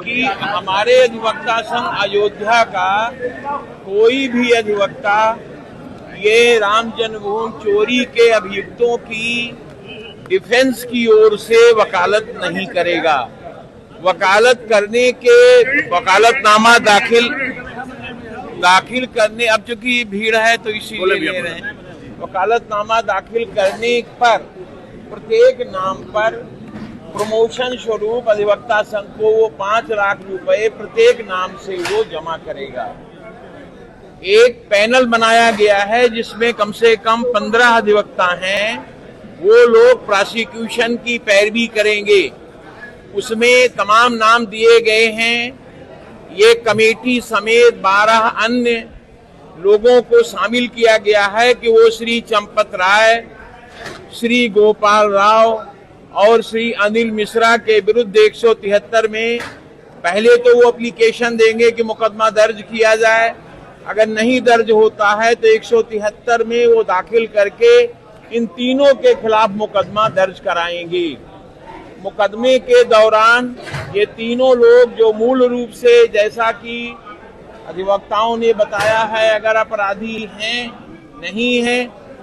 कि हमारे अधिवक्ता संघ अयोध्या का कोई भी अधिवक्ता ये राम जन्मभूमि चोरी के अभियुक्तों की डिफेंस की ओर से वकालत नहीं करेगा। वकालत करने के वकालतनामा दाखिल करने, अब चूंकि भीड़ है तो इसीलिए ले रहे हैं, वकालतनामा दाखिल करने पर प्रत्येक नाम पर प्रमोशन स्वरूप अधिवक्ता संघ को वो 5 लाख रुपए प्रत्येक नाम से वो जमा करेगा। एक पैनल बनाया गया है जिसमें कम से कम 15 अधिवक्ता हैं, वो लोग प्रोसिक्यूशन की पैरवी करेंगे। उसमें तमाम नाम दिए गए हैं। ये कमेटी समेत 12 अन्य लोगों को शामिल किया गया है कि वो श्री चंपत राय, श्री गोपाल राव और श्री अनिल मिश्रा के विरुद्ध 173 में पहले तो वो एप्लीकेशन देंगे कि मुकदमा दर्ज किया जाए। अगर नहीं दर्ज होता है तो 173 में वो दाखिल करके इन तीनों के खिलाफ मुकदमा दर्ज कराएंगे। मुकदमे के दौरान ये तीनों लोग जो मूल रूप से, जैसा कि अधिवक्ताओं ने बताया है, अगर अपराधी हैं नहीं हैं,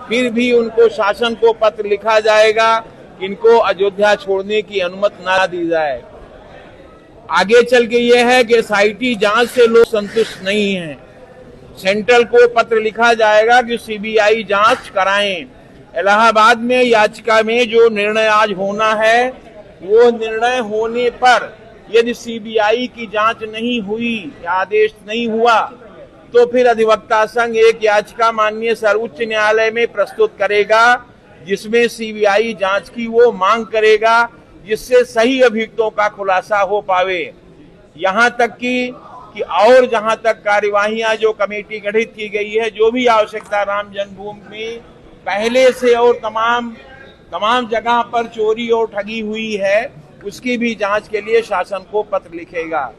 फिर भी उनको शासन को पत्र लिखा जाएगा कि इनको अयोध्या छोड़ने की अनुमति न दी जाए। आगे चल के ये है कि एसआईटी जांच से लोग संतुष्ट नहीं हैं, सेंट्रल को पत्र लिखा जाएगा कि सीबीआई जांच कराएं। इलाहाबाद में याचिका में जो निर्णय आज होना है, वो निर्णय होने पर यदि सीबीआई की जांच नहीं हुई या आदेश नहीं हुआ तो फिर अधिवक्ता संघ एक याचिका माननीय सर्वोच्च न्यायालय में प्रस्तुत करेगा जिसमें सीबीआई जांच की वो मांग करेगा, जिससे सही अभियुक्तों का खुलासा हो पावे। यहाँ तक कि और जहाँ तक कार्यवाहियां जो कमेटी गठित की गई है, जो भी आवश्यकता राम जन्मभूमि में पहले से और तमाम जगह पर चोरी और ठगी हुई है, उसकी भी जांच के लिए शासन को पत्र लिखेगा।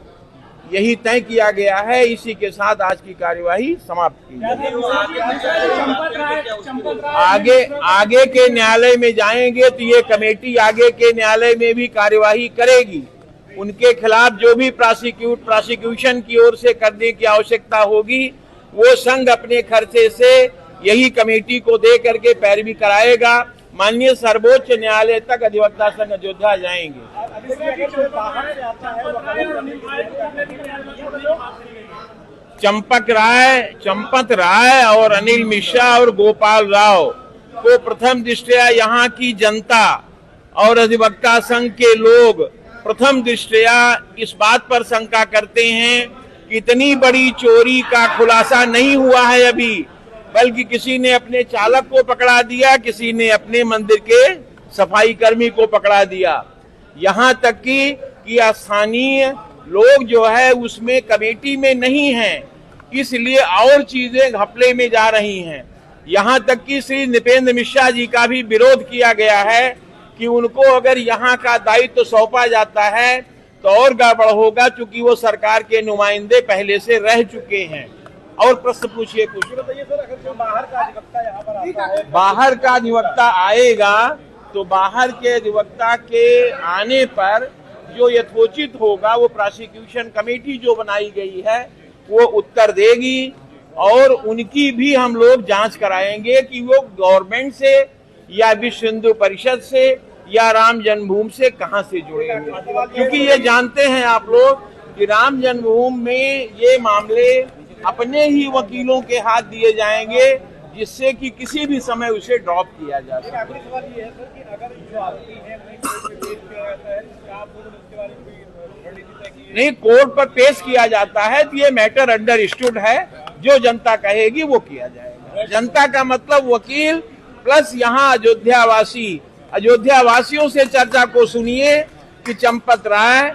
यही तय किया गया है। इसी के साथ आज की कार्यवाही समाप्त की आगे के न्यायालय में जाएंगे तो ये कमेटी आगे के न्यायालय में भी कार्यवाही करेगी। उनके खिलाफ जो भी प्रोसिक्यूशन की ओर से करने की आवश्यकता होगी वो संघ अपने खर्चे से यही कमेटी को दे करके पैरवी कराएगा। माननीय सर्वोच्च न्यायालय तक अधिवक्ता संघ अयोध्या जाएंगे। चंपत राय और अनिल मिश्रा और गोपाल राव को प्रथम दृष्टया यहाँ की जनता और अधिवक्ता संघ के लोग प्रथम दृष्टया इस बात पर शंका करते हैं कि इतनी बड़ी चोरी का खुलासा नहीं हुआ है अभी, बल्कि किसी ने अपने चालक को पकड़ा दिया, किसी ने अपने मंदिर के सफाई कर्मी को पकड़ा दिया। यहाँ तक कि स्थानीय लोग जो है उसमें कमेटी में नहीं हैं, इसलिए और चीजें घपले में जा रही हैं। यहाँ तक कि श्री नृपेंद्र मिश्रा जी का भी विरोध किया गया है कि उनको अगर यहाँ का दायित्व सौंपा जाता है तो और गड़बड़ होगा, चूंकि वो सरकार के नुमाइंदे पहले से रह चुके हैं। और प्रश्न पूछिए कुछ। बाहर का अधिवक्ता आएगा तो बाहर के अधिवक्ता के आने पर जो यथोचित होगा वो प्रोसिक्यूशन कमेटी जो बनाई गई है वो उत्तर देगी, और उनकी भी हम लोग जांच कराएंगे कि वो गवर्नमेंट से या विश्व हिंदू परिषद से या राम जन्मभूमि से कहां से जुड़ेंगे। क्योंकि ये जानते हैं आप लोग कि राम जन्मभूमि में ये मामले अपने ही वकीलों के हाथ दिए जाएंगे, जिससे कि किसी भी समय उसे ड्रॉप किया जा सके। नहीं, कोर्ट पर पेश किया जाता है तो ये मैटर अंडरस्टूड है, जो जनता कहेगी वो किया जाएगा। जनता का मतलब वकील प्लस यहाँ अयोध्या वासियों से चर्चा को सुनिए कि चंपत राय,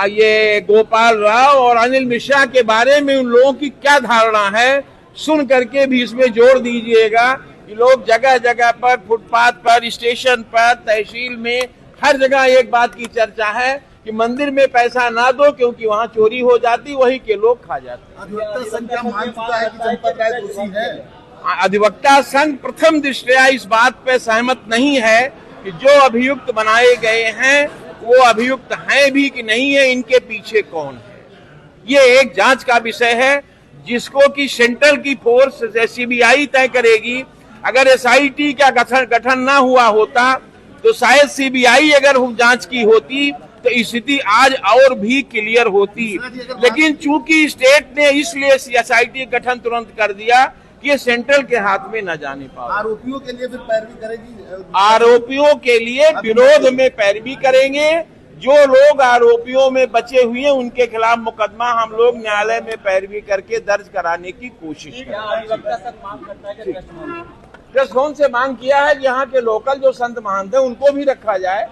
ये गोपाल राव और अनिल मिश्रा के बारे में उन लोगों की क्या धारणा है, सुन करके भी इसमें जोर दीजिएगा कि लोग जगह जगह पर, फुटपाथ पर, स्टेशन पर, तहसील में, हर जगह एक बात की चर्चा है कि मंदिर में पैसा ना दो क्योंकि वहाँ चोरी हो जाती, वही के लोग खा जाते। अधिवक्ता संघ क्या मान चुका है कि चंपत राय दोषी है? अधिवक्ता संघ प्रथम दृष्टया इस बात पे सहमत नहीं है कि जो अभियुक्त बनाए गए हैं वो अभियुक्त हैं भी कि नहीं है, इनके पीछे कौन है, ये एक जांच का विषय है जिसको कि सेंट्रल की फोर्स सीबीआई तय करेगी। अगर एसआईटी का गठन ना हुआ होता तो शायद सीबीआई अगर जांच की होती तो स्थिति आज और भी क्लियर होती, लेकिन चूंकि स्टेट ने इसलिए एसआईटी गठन तुरंत कर दिया कि ये सेंट्रल के हाथ में न जाने पाए। आरोपियों के लिए फिर पैरवी करेगी, आरोपियों के लिए विरोध में पैरवी करेंगे। जो लोग आरोपियों में बचे हुए हैं उनके खिलाफ मुकदमा हम लोग न्यायालय में पैरवी करके दर्ज कराने की कोशिश करेंगे। ट्रस्ट भवन से मांग किया है कि यहाँ के लोकल जो संत महंत है उनको भी रखा जाए।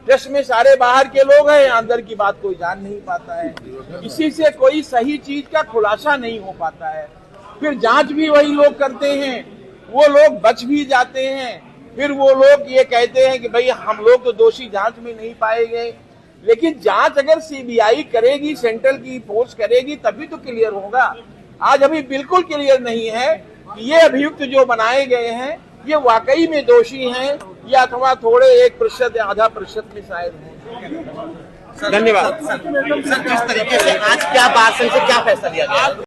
ट्रस्ट में सारे बाहर के लोग हैं, अंदर की बात कोई जान नहीं पाता है, इसी से कोई सही चीज का खुलासा नहीं हो पाता है। फिर जांच भी वही लोग करते हैं, वो लोग बच भी जाते हैं, फिर वो लोग ये कहते हैं कि भाई हम लोग तो दोषी जांच में नहीं पाए गए। लेकिन जांच अगर सीबीआई करेगी, सेंट्रल की फोर्स करेगी, तभी तो क्लियर होगा। आज अभी बिल्कुल क्लियर नहीं है कि ये अभियुक्त जो बनाए गए हैं ये वाकई में दोषी हैं या अथवा थोड़े 1% या आधा प्रतिशत में शायद हों। धन्यवाद। सर, किस तरीके से आज क्या बात से क्या फैसला लिया गया?